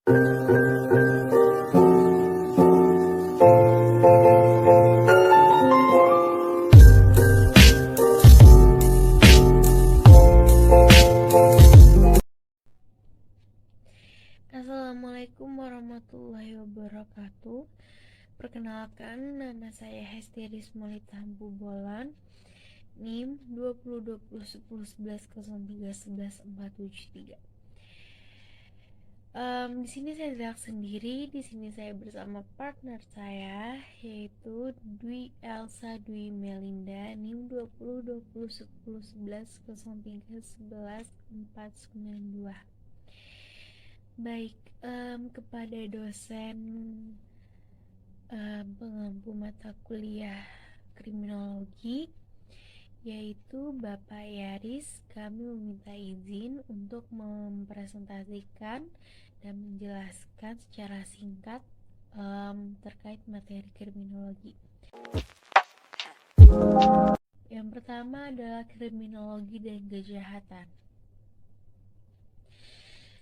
Assalamualaikum warahmatullahi wabarakatuh. Perkenalkan, nama saya Hesti Rismolita Hampubolan, NIM 20201011031147. Di sini saya tidak sendiri. Di sini saya bersama partner saya, yaitu Dwi Elsa Dwi Melinda, NIM 20201011031142. Baik, kepada dosen pengampu mata kuliah kriminologi, yaitu Bapak Yaris, kami meminta izin untuk mempresentasikan dan menjelaskan secara singkat terkait materi kriminologi. Yang pertama adalah kriminologi dan kejahatan.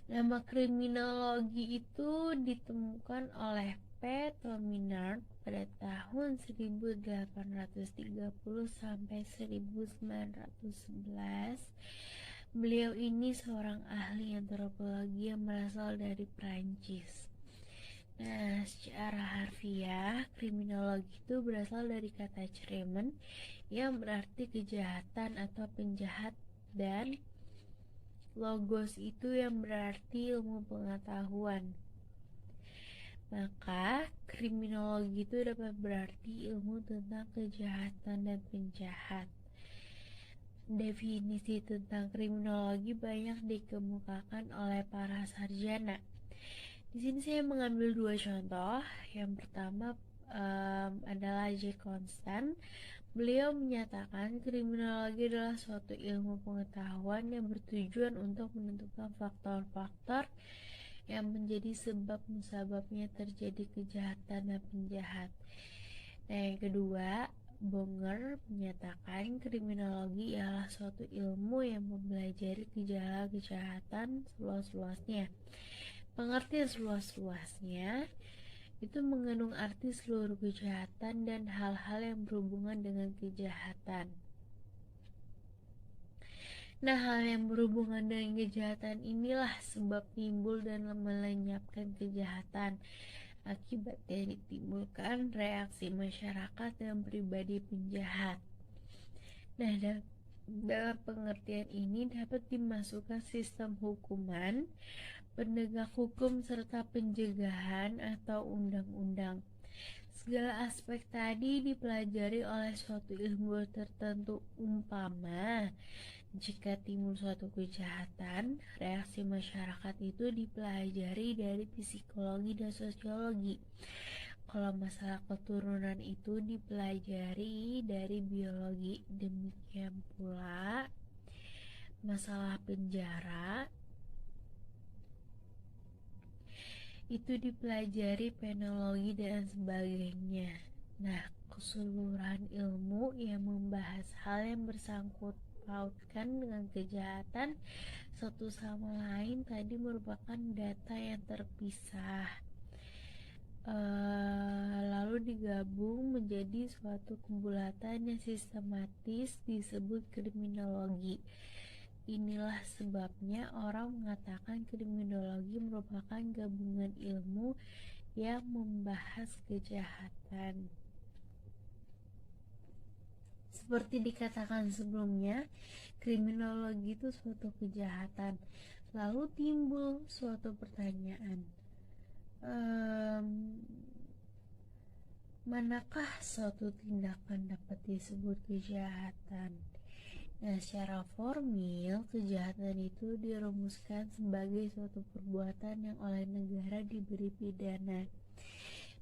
Nama kriminologi itu ditemukan oleh P. Tominard pada tahun 1830 sampai 1911. Beliau ini seorang ahli antropologi yang berasal dari Prancis. Nah, secara harfiah, kriminologi itu berasal dari kata kremen yang berarti kejahatan atau penjahat, dan logos itu yang berarti ilmu pengetahuan. Maka kriminologi itu dapat berarti ilmu tentang kejahatan dan penjahat. Definisi tentang kriminologi banyak dikemukakan oleh para sarjana. Di sini saya mengambil dua contoh. Yang pertama adalah J. Constant. Beliau menyatakan kriminologi adalah suatu ilmu pengetahuan yang bertujuan untuk menentukan faktor-faktor yang menjadi sebab musababnya terjadi kejahatan dan penjahat. Nah, yang kedua, Bonger menyatakan kriminologi adalah suatu ilmu yang mempelajari gejala kejahatan seluas-luasnya. Pengertian seluas-luasnya itu mengandung arti seluruh kejahatan dan hal-hal yang berhubungan dengan kejahatan. Nah, hal yang berhubungan dengan kejahatan inilah sebab timbul dan melenyapkan kejahatan. Akibatnya ditimbulkan reaksi masyarakat dan pribadi penjahat. Nah, dalam pengertian ini dapat dimasukkan sistem hukuman, penegak hukum, serta pencegahan atau undang-undang. Segala aspek tadi dipelajari oleh suatu ilmu tertentu. Umpama, jika timbul suatu kejahatan, reaksi masyarakat itu dipelajari dari psikologi dan sosiologi. Kalau masalah keturunan itu dipelajari dari biologi. Demikian pula masalah penjara itu dipelajari penologi dan sebagainya. Nah, keseluruhan ilmu yang membahas hal yang bersangkut pautkan dengan kejahatan satu sama lain tadi merupakan data yang terpisah, lalu digabung menjadi suatu kebulatan yang sistematis disebut kriminologi. Inilah sebabnya orang mengatakan kriminologi merupakan gabungan ilmu yang membahas kejahatan. Seperti dikatakan sebelumnya, kriminologi itu suatu kejahatan. Lalu timbul suatu pertanyaan, manakah suatu tindakan dapat disebut kejahatan? Nah, secara formil, kejahatan itu dirumuskan sebagai suatu perbuatan yang oleh negara diberi pidana.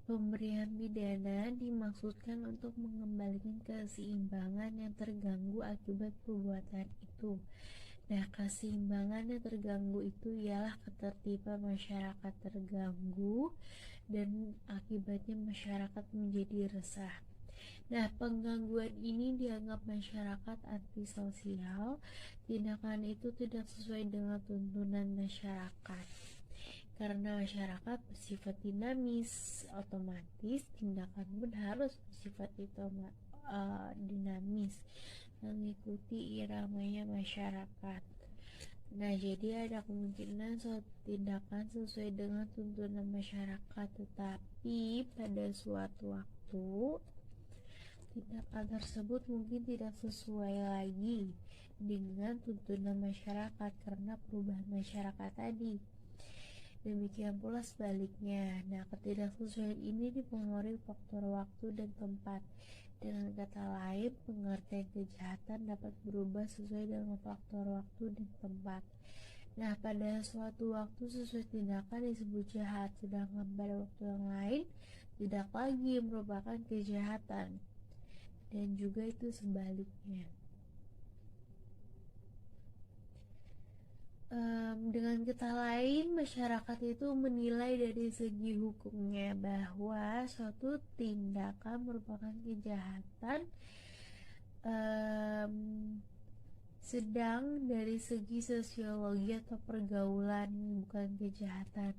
Pemberian pidana dimaksudkan untuk mengembalikan keseimbangan yang terganggu akibat perbuatan itu. Nah, keseimbangan yang terganggu itu ialah ketertiban masyarakat terganggu dan akibatnya masyarakat menjadi resah. Nah, penggangguan ini dianggap masyarakat antisosial. Tindakan itu tidak sesuai dengan tuntunan masyarakat. Karena masyarakat bersifat dinamis, otomatis tindakan pun harus bersifat dinamis, mengikuti iramanya masyarakat. Nah, jadi ada kemungkinan suatu tindakan sesuai dengan tuntunan masyarakat, tetapi pada suatu waktu tindakan tersebut mungkin tidak sesuai lagi dengan tuntunan masyarakat karena perubahan masyarakat tadi. Demikian pula sebaliknya. Nah, ketidaksesuaian ini dipengaruhi faktor waktu dan tempat. Dengan kata lain, pengertian kejahatan dapat berubah sesuai dengan faktor waktu dan tempat. Nah, pada suatu waktu sesuai tindakan disebut jahat, sedangkan pada waktu yang lain tidak lagi merupakan kejahatan. Dan juga itu sebaliknya. Dengan kata lain, masyarakat itu menilai dari segi hukumnya bahwa suatu tindakan merupakan kejahatan, sedang dari segi sosiologi atau pergaulan bukan kejahatan.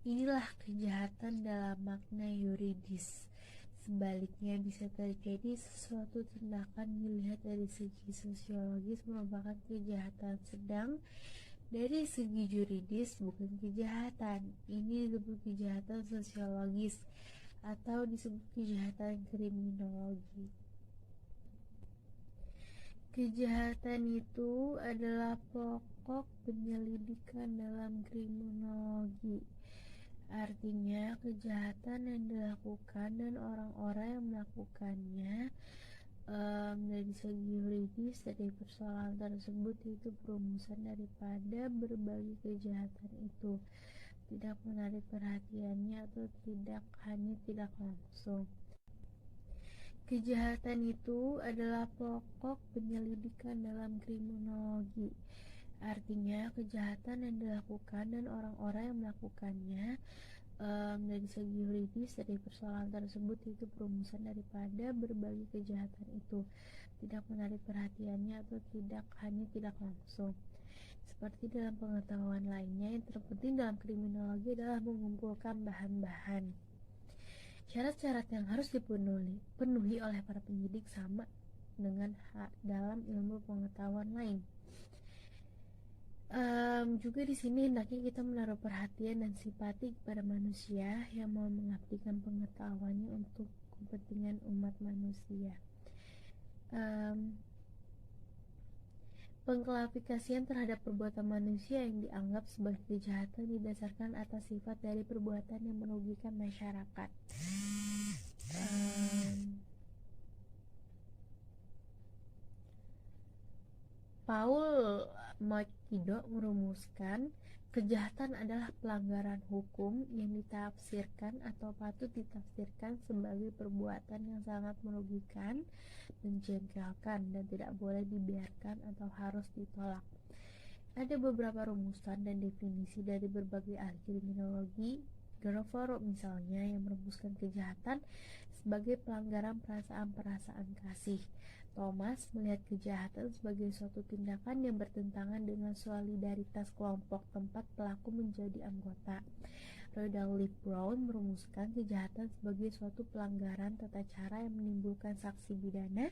Inilah kejahatan dalam makna yuridis. Sebaliknya, bisa terjadi sesuatu tindakan dilihat dari segi sosiologis merupakan kejahatan, sedang dari segi juridis bukan kejahatan. Ini disebut kejahatan sosiologis atau disebut kejahatan kriminologi. Kejahatan itu adalah pokok penyelidikan dalam kriminologi. Artinya, kejahatan yang dilakukan dan orang-orang yang melakukannya dari segi yuridis dari persoalan tersebut itu perumusan daripada berbagai kejahatan itu, tidak menarik perhatiannya atau tidak langsung. Kejahatan itu adalah pokok penyelidikan dalam kriminologi. Artinya, kejahatan yang dilakukan dan orang-orang yang melakukannya dari segi yuridis dari persoalan tersebut itu perumusan daripada berbagai kejahatan itu, tidak menarik perhatiannya atau tidak langsung. Seperti dalam pengetahuan lainnya, yang terpenting dalam kriminologi adalah mengumpulkan bahan-bahan. Syarat-syarat yang harus dipenuhi oleh para penyidik sama dengan dalam ilmu pengetahuan lain. Juga di sini hendaknya kita menaruh perhatian dan simpati kepada manusia yang mau mengabdikan pengetahuannya untuk kepentingan umat manusia. Pengklasifikasian terhadap perbuatan manusia yang dianggap sebagai kejahatan didasarkan atas sifat dari perbuatan yang merugikan masyarakat. Paul Mackido merumuskan kejahatan adalah pelanggaran hukum yang ditafsirkan atau patut ditafsirkan sebagai perbuatan yang sangat merugikan, menjengkelkan, dan tidak boleh dibiarkan atau harus ditolak. Ada beberapa rumusan dan definisi dari berbagai ahli kriminologi. Grover misalnya yang merumuskan kejahatan sebagai pelanggaran perasaan-perasaan kasih. Thomas melihat kejahatan sebagai suatu tindakan yang bertentangan dengan solidaritas kelompok tempat pelaku menjadi anggota. Rodolphe Brown merumuskan kejahatan sebagai suatu pelanggaran tata cara yang menimbulkan saksi pidana.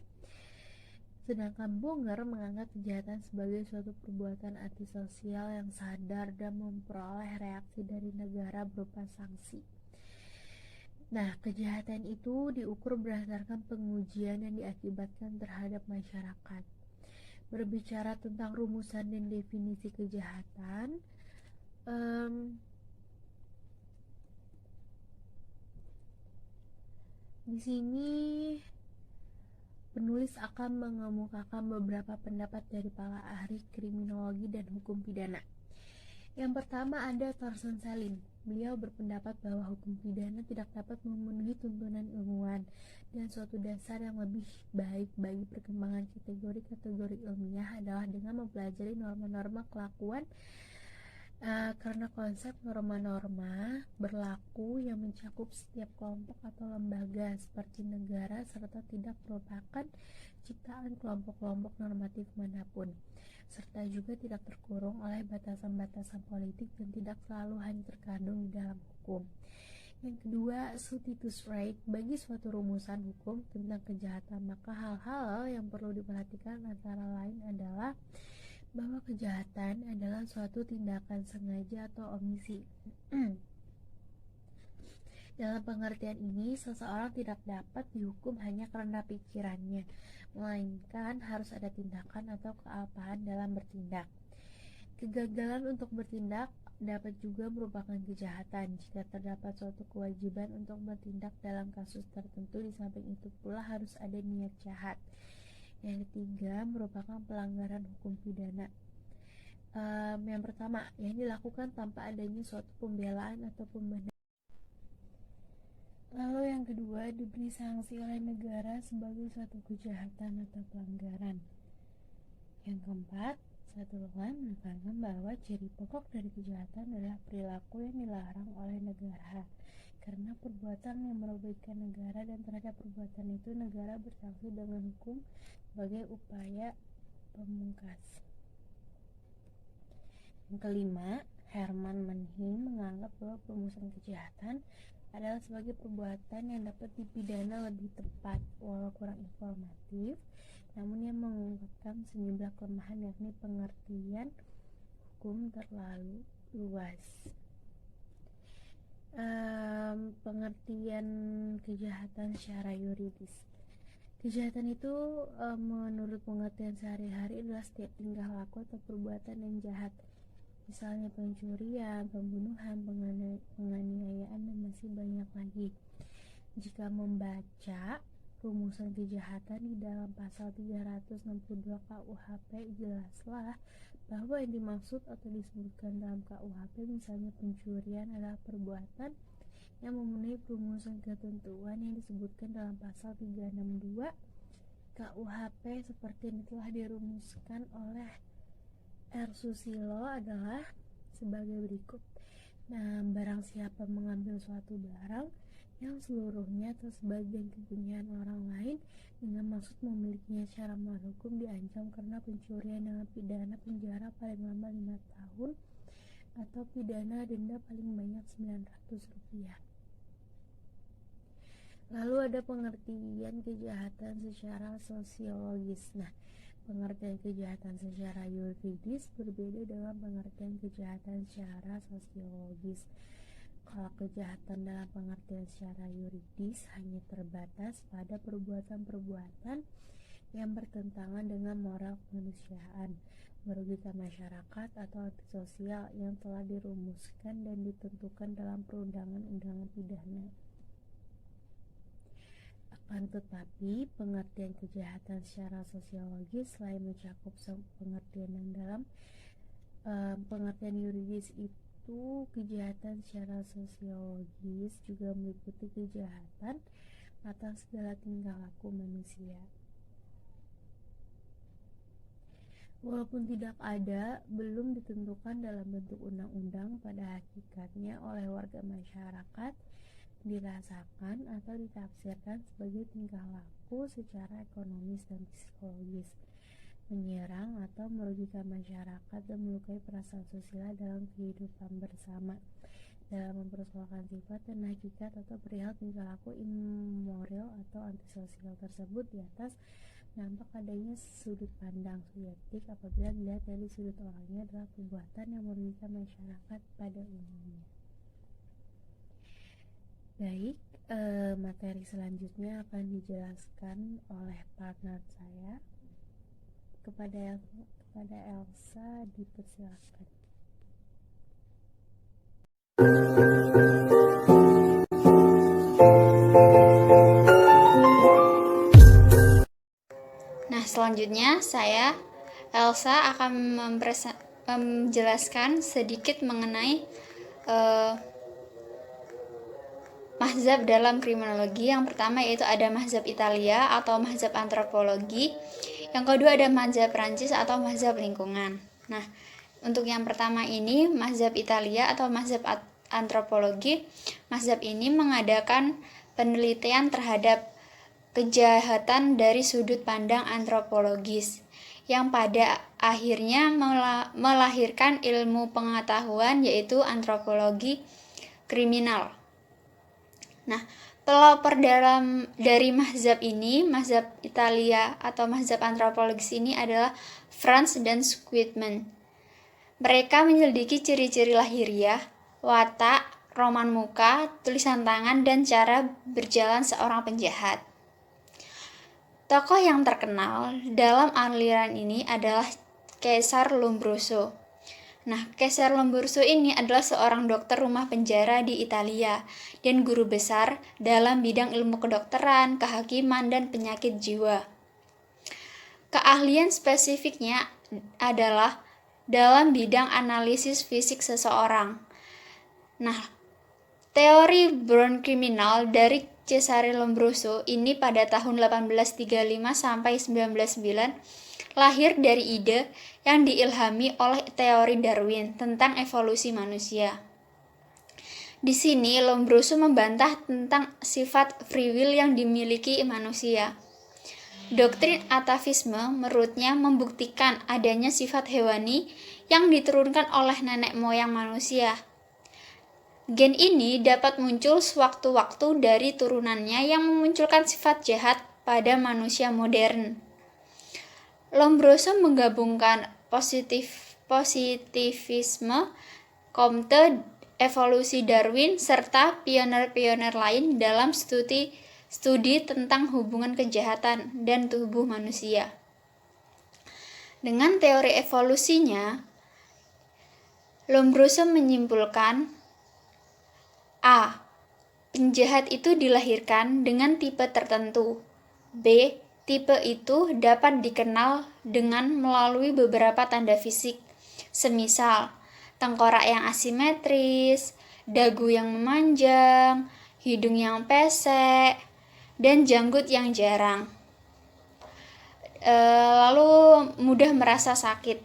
Sedangkan Bonger menganggap kejahatan sebagai suatu perbuatan antisosial yang sadar dan memperoleh reaksi dari negara berupa sanksi. Nah, kejahatan itu diukur berdasarkan pengujian yang diakibatkan terhadap masyarakat. Berbicara tentang rumusan dan definisi kejahatan, di sini penulis akan mengemukakan beberapa pendapat dari para ahli kriminologi dan hukum pidana. Yang pertama ada Thorsten Salin. Beliau berpendapat bahwa hukum pidana tidak dapat memenuhi tuntunan ilmuwan dan suatu dasar yang lebih baik bagi perkembangan kategori-kategori ilmiah adalah dengan mempelajari norma-norma kelakuan Karena konsep norma-norma berlaku yang mencakup setiap kelompok atau lembaga seperti negara serta tidak merupakan ciptaan kelompok-kelompok normatif manapun, serta juga tidak terkurung oleh batasan-batasan politik dan tidak selalu hanya terkandung di dalam hukum. Yang kedua, substitutus right. Bagi suatu rumusan hukum tentang kejahatan, maka hal-hal yang perlu diperhatikan antara lain adalah bahwa kejahatan adalah suatu tindakan sengaja atau omisi. Dalam pengertian ini, seseorang tidak dapat dihukum hanya karena pikirannya, melainkan harus ada tindakan atau kealpaan dalam bertindak. Kegagalan untuk bertindak dapat juga merupakan kejahatan jika terdapat suatu kewajiban untuk bertindak dalam kasus tertentu. Di samping itu pula harus ada niat jahat. Yang ketiga merupakan pelanggaran hukum pidana. Yang pertama, yang dilakukan tanpa adanya suatu pembelaan atau pembenaran. Lalu yang kedua, diberi sanksi oleh negara sebagai suatu kejahatan atau pelanggaran. Yang keempat, Sutherland menekankan bahwa ciri pokok dari kejahatan adalah perilaku yang dilarang oleh negara, karena perbuatan yang merugikan negara dan terhadap perbuatan itu negara bersanksi dengan hukum sebagai upaya pemungkas. Yang kelima, Herman Manning menganggap bahwa perumusan kejahatan adalah sebagai perbuatan yang dapat dipidana lebih tepat, walau kurang informatif, namun yang mengungkapkan sejumlah kelemahan, yakni pengertian hukum terlalu luas. Pengertian kejahatan secara yuridis. Kejahatan itu menurut pengertian sehari-hari adalah setiap tingkah laku atau perbuatan yang jahat, misalnya pencurian, pembunuhan, penganiayaan, dan masih banyak lagi. Jika membaca rumusan kejahatan di dalam pasal 362 KUHP, jelaslah bahwa yang dimaksud atau disebutkan dalam KUHP, misalnya pencurian, adalah perbuatan yang memenuhi rumusan ketentuan yang disebutkan dalam pasal 362 KUHP seperti yang telah dirumuskan oleh R. Susilo adalah sebagai berikut. Nah, barang siapa mengambil suatu barang yang seluruhnya atau sebagian kepunyaan orang lain dengan maksud memilikinya secara melawan hukum, diancam karena pencurian dengan pidana penjara paling lama 5 tahun atau pidana denda paling banyak Rp900. Lalu ada pengertian kejahatan secara sosiologis. Nah, pengertian kejahatan secara yuridis berbeda dengan pengertian kejahatan secara sosiologis. Kalau kejahatan dalam pengertian secara yuridis hanya terbatas pada perbuatan-perbuatan yang bertentangan dengan moral kemanusiaan, merugikan masyarakat atau antisosial yang telah dirumuskan dan ditentukan dalam perundangan-undangan pidana. Akan tetapi, pengertian kejahatan secara sosiologis selain mencakup pengertian yang dalam pengertian yuridis itu, kejahatan secara sosiologis juga meliputi kejahatan atas segala tingkah laku manusia. Walaupun tidak ada, belum ditentukan dalam bentuk undang-undang, pada hakikatnya oleh warga masyarakat dirasakan atau ditafsirkan sebagai tingkah laku secara ekonomis dan psikologis, menyerang atau merugikan masyarakat dan melukai perasaan sosial dalam kehidupan bersama. Dalam mempersoalkan sifat dan hakikat atau perihal tingkah laku immoral atau antisosial tersebut, di atas nampak adanya sudut pandang subjektif apabila dilihat dari sudut orangnya adalah perbuatan yang merugikan masyarakat pada umumnya. Baik, materi selanjutnya akan dijelaskan oleh partner saya. Kepada Elsa dipersilakan. Nah, selanjutnya saya Elsa akan menjelaskan sedikit mengenai mazhab dalam kriminologi. Yang pertama yaitu ada mazhab Italia atau mazhab antropologi. Yang kedua ada mazhab Prancis atau mazhab lingkungan. Nah, Untuk yang pertama ini, mazhab Italia atau mazhab antropologi. Mazhab ini mengadakan penelitian terhadap kejahatan dari sudut pandang antropologis, yang pada akhirnya melahirkan ilmu pengetahuan yaitu antropologi kriminal. Nah, pelopor dari mazhab ini, mazhab Italia atau mazhab antropologis ini adalah Franz dan Squidman. Mereka menyelidiki ciri-ciri lahiriah, watak, roman muka, tulisan tangan, dan cara berjalan seorang penjahat. Tokoh yang terkenal dalam aliran ini adalah Kaisar Lombroso. Nah, Kaisar Lombroso ini adalah seorang dokter rumah penjara di Italia dan guru besar dalam bidang ilmu kedokteran, kehakiman, dan penyakit jiwa. Keahlian spesifiknya adalah dalam bidang analisis fisik seseorang. Nah, teori Born Criminal dari Cesare Lombroso ini pada tahun 1835 sampai 1909 lahir dari ide yang diilhami oleh teori Darwin tentang evolusi manusia. Di sini Lombroso membantah tentang sifat free will yang dimiliki manusia. Doktrin atavisme menurutnya membuktikan adanya sifat hewani yang diturunkan oleh nenek moyang manusia. Gen ini dapat muncul sewaktu-waktu dari turunannya yang memunculkan sifat jahat pada manusia modern. Lombroso menggabungkan positivisme, Comte, evolusi Darwin, serta pioner-pioner lain dalam studi tentang hubungan kejahatan dan tubuh manusia. Dengan teori evolusinya, Lombroso menyimpulkan A. Penjahat itu dilahirkan dengan tipe tertentu. B. Tipe itu dapat dikenal dengan melalui beberapa tanda fisik, semisal tengkorak yang asimetris, dagu yang memanjang, hidung yang pesek, dan janggut yang jarang. Lalu mudah merasa sakit.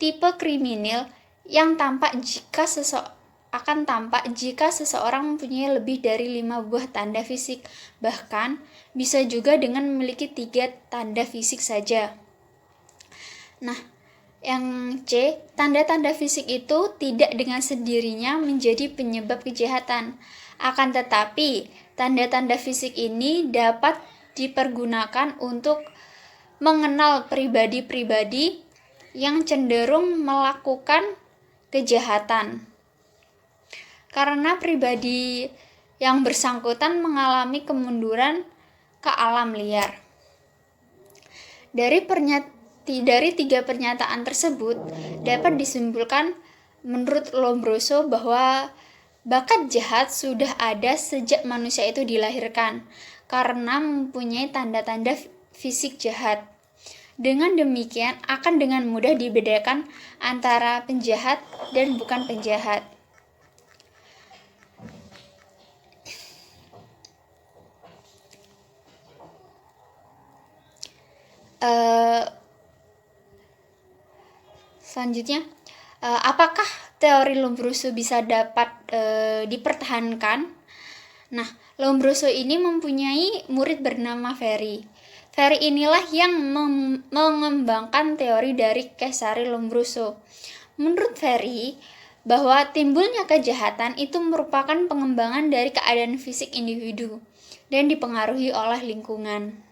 Tipe kriminal yang akan tampak jika seseorang mempunyai lebih dari 5 buah tanda fisik, bahkan bisa juga dengan memiliki 3 tanda fisik saja. Nah, yang C, tanda-tanda fisik itu tidak dengan sendirinya menjadi penyebab kejahatan. Akan tetapi, tanda-tanda fisik ini dapat dipergunakan untuk mengenal pribadi-pribadi yang cenderung melakukan kejahatan. Karena pribadi yang bersangkutan mengalami kemunduran ke alam liar. Dari 3 pernyataan tersebut dapat disimpulkan menurut Lombroso bahwa bakat jahat sudah ada sejak manusia itu dilahirkan karena mempunyai tanda-tanda fisik jahat. Dengan demikian akan dengan mudah dibedakan antara penjahat dan bukan penjahat. Selanjutnya, apakah teori Lombroso bisa dapat dipertahankan? Nah, Lombroso ini mempunyai murid bernama Ferri. Ferri inilah yang mengembangkan teori dari Cesare Lombroso. Menurut Ferri, bahwa timbulnya kejahatan itu merupakan pengembangan dari keadaan fisik individu dan dipengaruhi oleh lingkungan.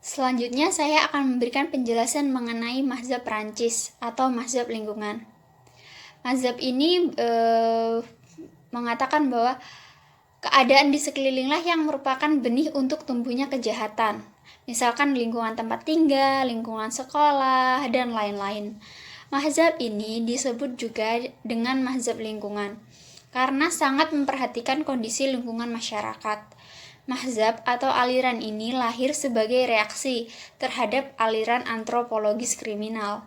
Selanjutnya saya akan memberikan penjelasan mengenai mazhab Prancis atau mazhab lingkungan. Mazhab ini mengatakan bahwa keadaan di sekelilinglah yang merupakan benih untuk tumbuhnya kejahatan. Misalkan lingkungan tempat tinggal, lingkungan sekolah, dan lain-lain. Mazhab ini disebut juga dengan mazhab lingkungan karena sangat memperhatikan kondisi lingkungan masyarakat. Mahzab atau aliran ini lahir sebagai reaksi terhadap aliran antropologis kriminal.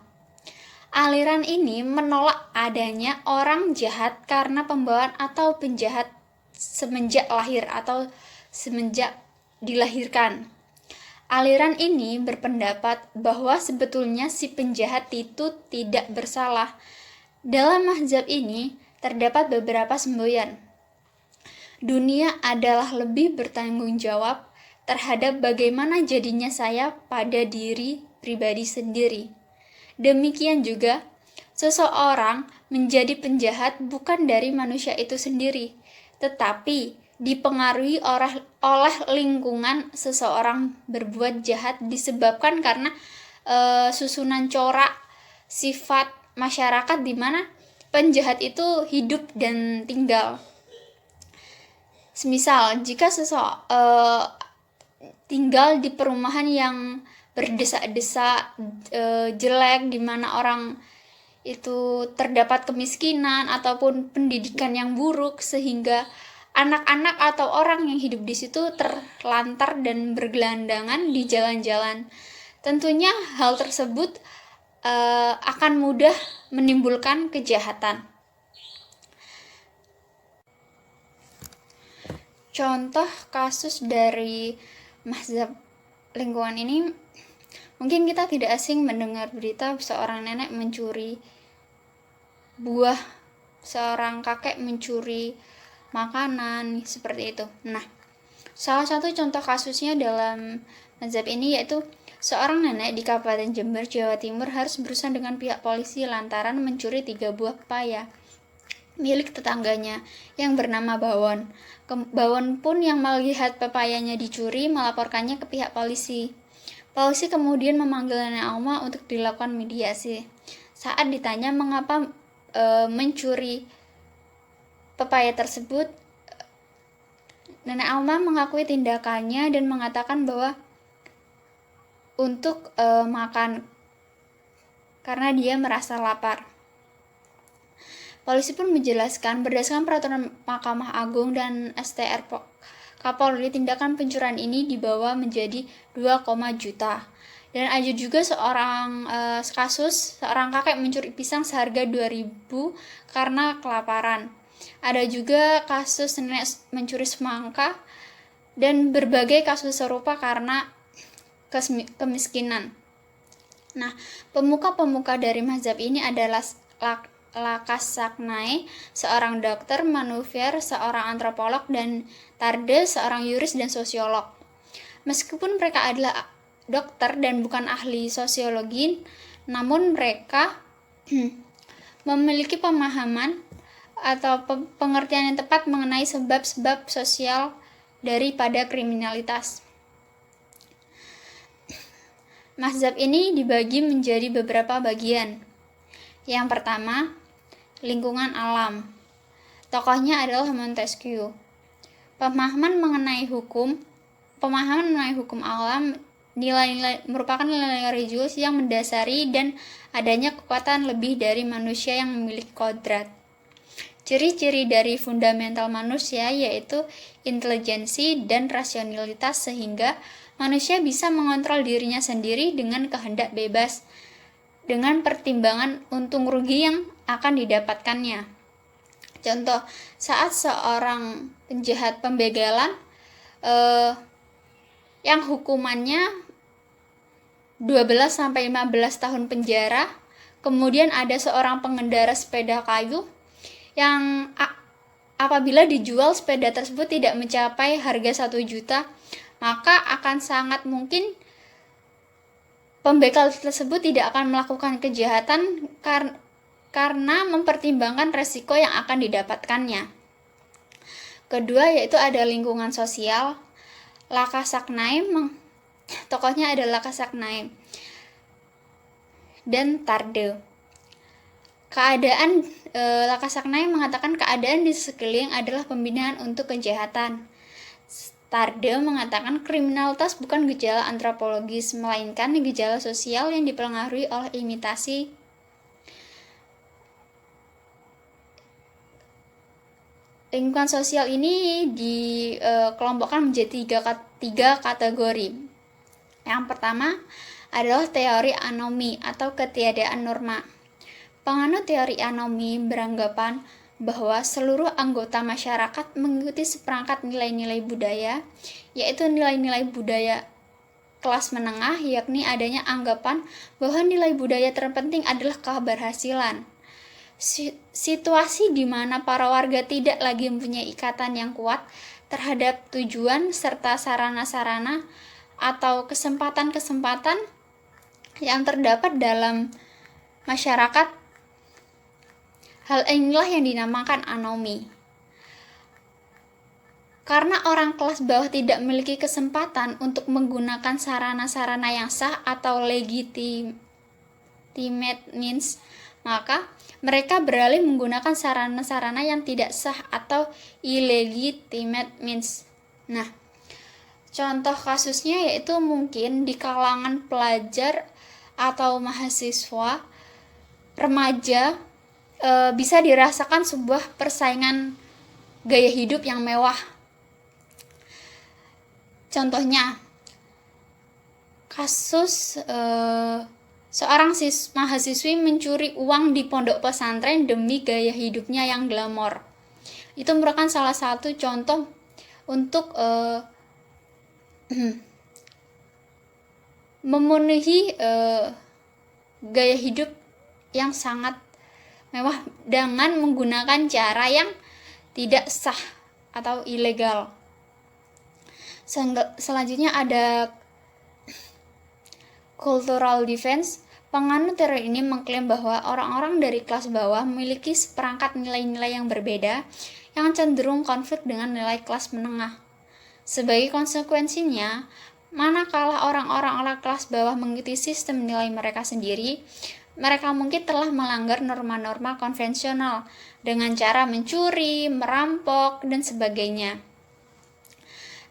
Aliran ini menolak adanya orang jahat karena pembawaan atau penjahat semenjak lahir atau semenjak dilahirkan. Aliran ini berpendapat bahwa sebetulnya si penjahat itu tidak bersalah. Dalam mazhab ini terdapat beberapa semboyan. Dunia adalah lebih bertanggung jawab terhadap bagaimana jadinya saya pada diri pribadi sendiri. Demikian juga, seseorang menjadi penjahat bukan dari manusia itu sendiri, tetapi dipengaruhi oleh lingkungan. Seseorang berbuat jahat disebabkan karena susunan corak sifat masyarakat di mana penjahat itu hidup dan tinggal. Semisal jika tinggal di perumahan yang berdesak-desak, jelek, di mana orang itu terdapat kemiskinan ataupun pendidikan yang buruk, sehingga anak-anak atau orang yang hidup di situ terlantar dan bergelandangan di jalan-jalan. Tentunya hal tersebut akan mudah menimbulkan kejahatan. Contoh kasus dari mazhab lingkungan ini, mungkin kita tidak asing mendengar berita seorang nenek mencuri buah, seorang kakek mencuri makanan, seperti itu. Nah, salah satu contoh kasusnya dalam mazhab ini yaitu seorang nenek di Kabupaten Jember, Jawa Timur harus berurusan dengan pihak polisi lantaran mencuri 3 buah pepaya milik tetangganya yang bernama Bawon. Bawon pun yang melihat pepayanya dicuri melaporkannya ke pihak polisi. Polisi kemudian memanggil Nenek Alma untuk dilakukan mediasi. Saat ditanya mengapa mencuri pepaya tersebut, Nenek Alma mengakui tindakannya dan mengatakan bahwa untuk makan karena dia merasa lapar. Polisi pun menjelaskan berdasarkan peraturan Mahkamah Agung dan STR Kapolri, tindakan pencurian ini dibawa menjadi 2, juta. Dan ada juga kasus seorang kakek mencuri pisang seharga 2.000 karena kelaparan. Ada juga kasus nenek mencuri semangka dan berbagai kasus serupa karena kemiskinan. Nah, pemuka-pemuka dari mazhab ini adalah Lakasaknae, seorang dokter, Manuver, seorang antropolog, dan Tarde, seorang yuris dan sosiolog. Meskipun mereka adalah dokter dan bukan ahli sosiologi, namun mereka memiliki pemahaman atau pengertian yang tepat mengenai sebab-sebab sosial daripada kriminalitas. Mazhab ini dibagi menjadi beberapa bagian. Yang pertama, lingkungan alam. Tokohnya adalah Montesquieu. Pemahaman mengenai hukum alam merupakan nilai religius yang mendasari dan adanya kekuatan lebih dari manusia yang memiliki kodrat. Ciri-ciri dari fundamental manusia yaitu intelijensi dan rasionalitas, sehingga manusia bisa mengontrol dirinya sendiri dengan kehendak bebas, dengan pertimbangan untung rugi yang akan didapatkannya. Contoh, saat seorang penjahat pembegalan yang hukumannya 12-15 tahun penjara, kemudian ada seorang pengendara sepeda kayu yang apabila dijual sepeda tersebut tidak mencapai harga 1 juta, maka akan sangat mungkin pembegal tersebut tidak akan melakukan kejahatan karena mempertimbangkan resiko yang akan didapatkannya. Kedua, yaitu ada lingkungan sosial. Lakasaknae, tokohnya adalah Lakasaknae dan Tarde. Lakasaknae mengatakan keadaan di sekeliling adalah pembinaan untuk kejahatan. Tarde mengatakan kriminalitas bukan gejala antropologis, melainkan gejala sosial yang dipengaruhi oleh Lingkungan sosial ini dikelompokkan menjadi tiga kategori. Yang pertama adalah teori anomi atau ketiadaan norma. Penganut teori anomi beranggapan bahwa seluruh anggota masyarakat mengikuti seperangkat nilai-nilai budaya, yaitu nilai-nilai budaya kelas menengah, yakni adanya anggapan bahwa nilai budaya terpenting adalah keberhasilan. Situasi di mana para warga tidak lagi mempunyai ikatan yang kuat terhadap tujuan serta sarana-sarana atau kesempatan-kesempatan yang terdapat dalam masyarakat. Hal inilah yang dinamakan anomi. Karena orang kelas bawah tidak memiliki kesempatan untuk menggunakan sarana-sarana yang sah atau legitimate means, maka mereka beralih menggunakan sarana-sarana yang tidak sah atau illegitimate means. Nah, contoh kasusnya yaitu mungkin di kalangan pelajar atau mahasiswa remaja bisa dirasakan sebuah persaingan gaya hidup yang mewah. Contohnya, kasus seorang mahasiswi mencuri uang di pondok pesantren demi gaya hidupnya yang glamor. Itu merupakan salah satu contoh untuk memenuhi gaya hidup yang sangat mewah dengan menggunakan cara yang tidak sah atau ilegal. Selanjutnya ada cultural defense. Penganut teori ini mengklaim bahwa orang-orang dari kelas bawah memiliki seperangkat nilai-nilai yang berbeda yang cenderung konflik dengan nilai kelas menengah. Sebagai konsekuensinya, manakala orang-orang kelas bawah mengikuti sistem nilai mereka sendiri, mereka mungkin telah melanggar norma-norma konvensional dengan cara mencuri, merampok, dan sebagainya.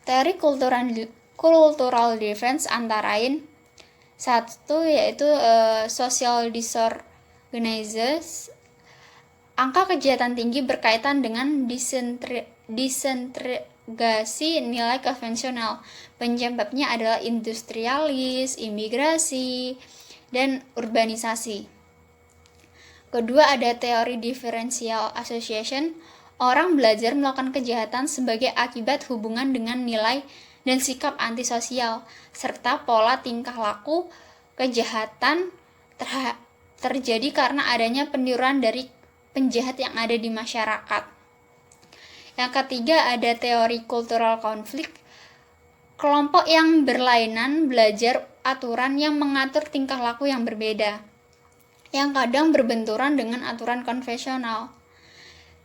Teori cultural defense antara lain satu yaitu social disorganizers. Angka kejahatan tinggi berkaitan dengan disintegrasi nilai konvensional. Penyebabnya adalah industrialis, imigrasi, dan urbanisasi. Kedua, ada teori differential association. Orang belajar melakukan kejahatan sebagai akibat hubungan dengan nilai dan sikap antisosial, serta pola tingkah laku kejahatan terjadi karena adanya peniruan dari penjahat yang ada di masyarakat. Yang ketiga, ada teori cultural conflict. Kelompok yang berlainan belajar aturan yang mengatur tingkah laku yang berbeda, yang kadang berbenturan dengan aturan konvensional.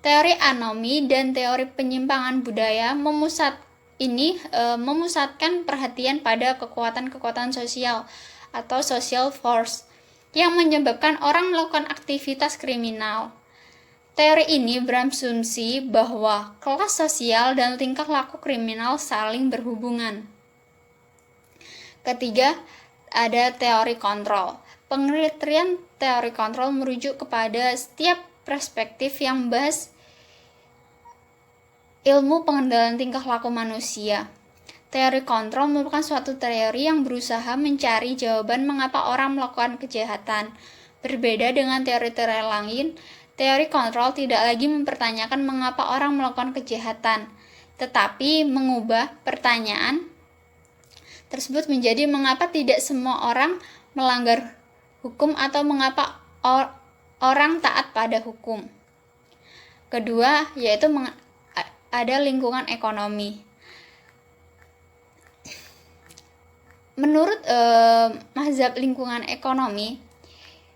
Teori anomi dan teori penyimpangan budaya memusatkan perhatian pada kekuatan-kekuatan sosial atau social force yang menyebabkan orang melakukan aktivitas kriminal. Teori ini berasumsi bahwa kelas sosial dan tingkah laku kriminal saling berhubungan. Ketiga, ada teori kontrol. Pengertian teori kontrol merujuk kepada setiap perspektif yang membahas ilmu pengendalian tingkah laku manusia. Teori kontrol merupakan suatu teori yang berusaha mencari jawaban mengapa orang melakukan kejahatan. Berbeda dengan teori-teori lain, teori kontrol tidak lagi mempertanyakan mengapa orang melakukan kejahatan, tetapi mengubah pertanyaan tersebut menjadi mengapa tidak semua orang melanggar hukum atau mengapa orang taat pada hukum. Kedua, yaitu ada lingkungan ekonomi. Menurut mazhab lingkungan ekonomi,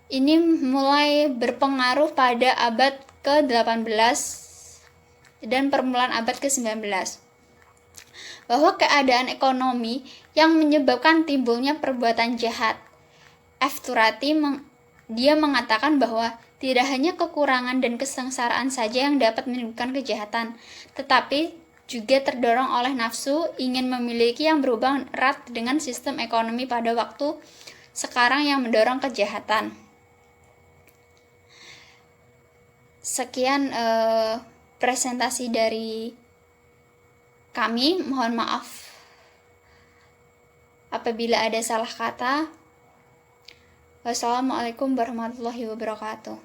ini mulai berpengaruh pada abad ke-18 dan permulaan abad ke-19. Bahwa keadaan ekonomi yang menyebabkan timbulnya perbuatan jahat. F-Turati dia mengatakan bahwa tidak hanya kekurangan dan kesengsaraan saja yang dapat menimbulkan kejahatan, tetapi juga terdorong oleh nafsu ingin memiliki yang berhubungan erat dengan sistem ekonomi pada waktu sekarang yang mendorong kejahatan. Sekian presentasi dari kami. Mohon maaf apabila ada salah kata. Wassalamualaikum warahmatullahi wabarakatuh.